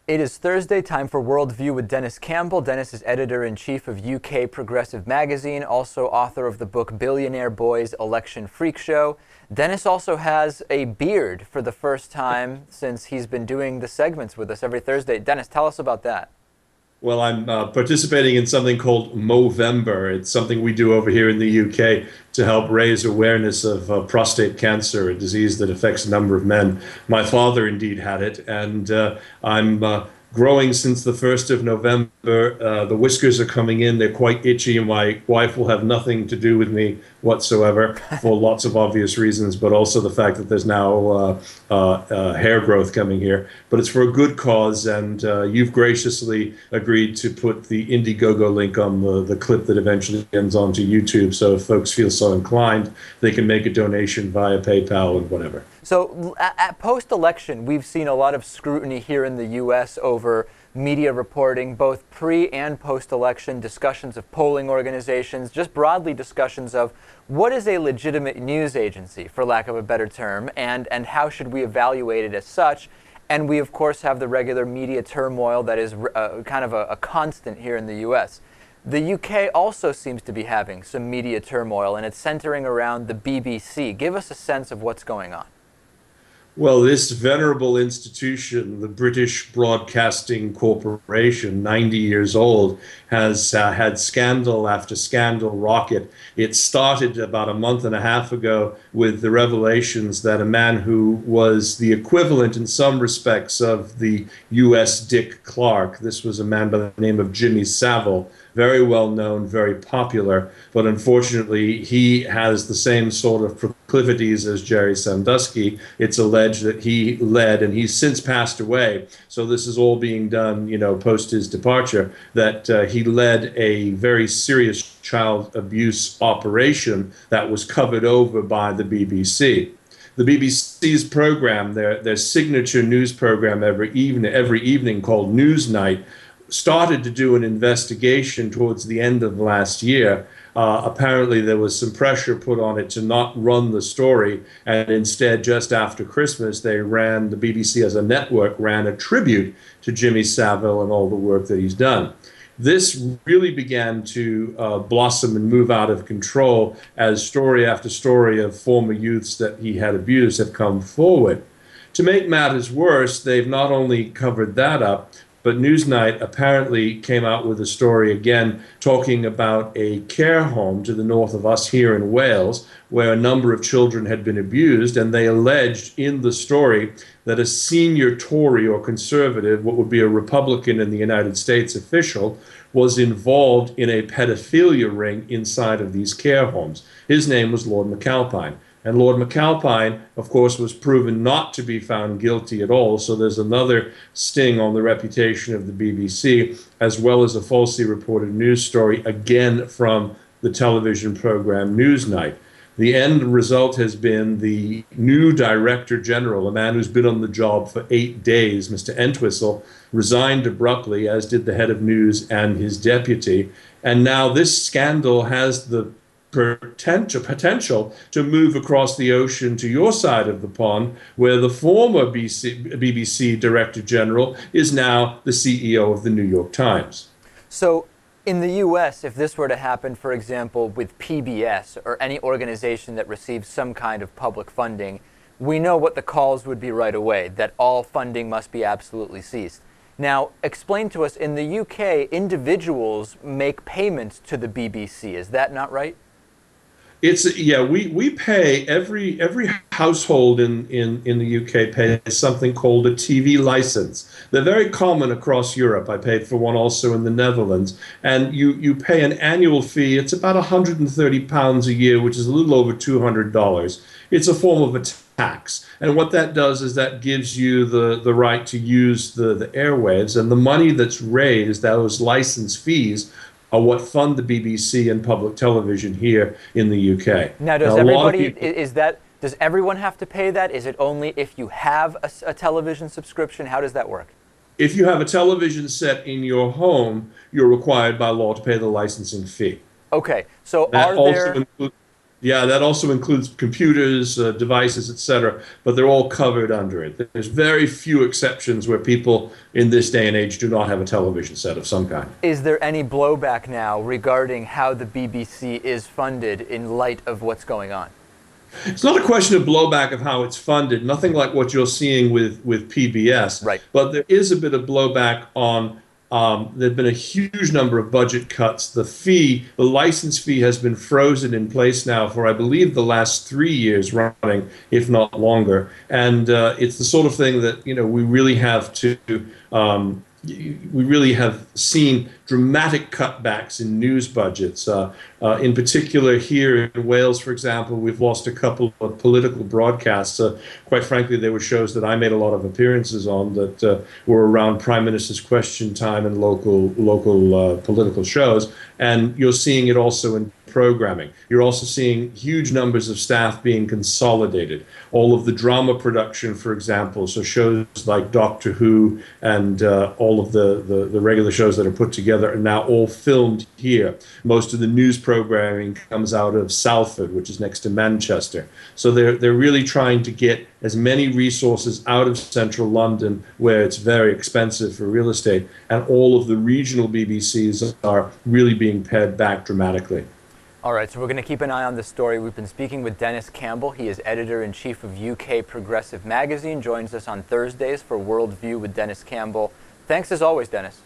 It is Thursday, time for Worldview with Denis Campbell. Denis is editor-in-chief of UK Progressive Magazine, also author of the book Billionaire Boys Election Freak Show. Denis also has a beard for the first time since he's been doing the segments with us every Thursday. Denis, tell us about that. Well, I'm participating in something called Movember. It's something we do over here in the UK to help raise awareness of prostate cancer, a disease that affects a number of men. My father indeed had it, and I'm growing since the 1st of November. The whiskers are coming in. They're quite itchy, and my wife will have nothing to do with me whatsoever for lots of obvious reasons, but also the fact that there's now hair growth coming here. But it's for a good cause, and you've graciously agreed to put the Indiegogo link on the clip that eventually ends onto YouTube. So if folks feel so inclined, they can make a donation via PayPal and whatever. So at post-election, we've seen a lot of scrutiny here in the U.S. over media reporting, both pre- and post-election, discussions of polling organizations, just broadly discussions of what is a legitimate news agency, for lack of a better term, and how should we evaluate it as such. And we, of course, have the regular media turmoil that is kind of a constant here in the U.S. The UK also seems to be having some media turmoil, and it's centering around the BBC. Give us a sense of what's going on. Well, this venerable institution, the British Broadcasting Corporation, 90 years old, has had scandal after scandal rocket. It started about a month and a half ago with the revelations that a man who was the equivalent in some respects of the U.S. Dick Clark, this was a man by the name of Jimmy Savile, very well known, very popular, but unfortunately he has the same sort of proclivities as Jerry Sandusky. It's alleged that he led, and he's since passed away, so this is all being done, post his departure, that he led a very serious child abuse operation that was covered over by the BBC. The BBC's program, their signature news program every evening called Newsnight, started to do an investigation towards the end of last year. Apparently there was some pressure put on it to not run the story, and instead just after Christmas the BBC as a network ran a tribute to Jimmy Savile and all the work that he's done. This really began to blossom and move out of control as story after story of former youths that he had abused have come forward. To make matters worse, they've not only covered that up, but Newsnight apparently came out with a story again talking about a care home to the north of us here in Wales where a number of children had been abused, and they alleged in the story that a senior Tory or conservative, what would be a Republican in the United States official, was involved in a pedophilia ring inside of these care homes. His name was Lord McAlpine. And Lord McAlpine, of course, was proven not to be found guilty at all. So there's another sting on the reputation of the BBC, as well as a falsely reported news story, again from the television program Newsnight. The end result has been the new Director General, a man who's been on the job for 8 days, Mr. Entwistle, resigned abruptly, as did the head of news and his deputy. And now this scandal has the potential to move across the ocean to your side of the pond, where the former BBC Director General is now the CEO of the New York Times. So in the U.S., if this were to happen, for example, with PBS or any organization that receives some kind of public funding, we know what the calls would be right away, that all funding must be absolutely ceased. Now, explain to us, in the UK, individuals make payments to the BBC. Is that not right? We pay every household in the UK pays something called a TV license. They're very common across Europe. I paid for one also in the Netherlands. And you pay an annual fee. It's about £130 a year, which is a little over $200. It's a form of a tax. And what that does is that gives you the right to use the airwaves. And the money that's raised, those license fees, are what fund the BBC and public television here in the UK. Now, does does everyone have to pay that? Is it only if you have a television subscription? How does that work? If you have a television set in your home, you're required by law to pay the licensing fee. Okay, so That are there... Yeah, that also includes computers, devices, etc., but they're all covered under it. There's very few exceptions where people in this day and age do not have a television set of some kind. Is there any blowback now regarding how the BBC is funded in light of what's going on? It's not a question of blowback of how it's funded, nothing like what you're seeing with PBS, Right. but there is a bit of blowback on. There have been a huge number of budget cuts. The license fee has been frozen in place now for, I believe, the last 3 years running, if not longer. And it's the sort of thing that, we really have to. We really have seen dramatic cutbacks in news budgets. In particular, here in Wales, for example, we've lost a couple of political broadcasts. Quite frankly, they were shows that I made a lot of appearances on that were around Prime Minister's Question Time and local political shows. And you're seeing it also in programming. You're also seeing huge numbers of staff being consolidated. All of the drama production, for example, so shows like Doctor Who and all of the regular shows that are put together are now all filmed here. Most of the news programming comes out of Salford, which is next to Manchester. So they're really trying to get as many resources out of central London, where it's very expensive for real estate, and all of the regional BBCs are really being pared back dramatically. All right, so we're going to keep an eye on this story. We've been speaking with Denis Campbell. He is editor-in-chief of UK Progressive Magazine, joins us on Thursdays for Worldview with Denis Campbell. Thanks as always, Denis.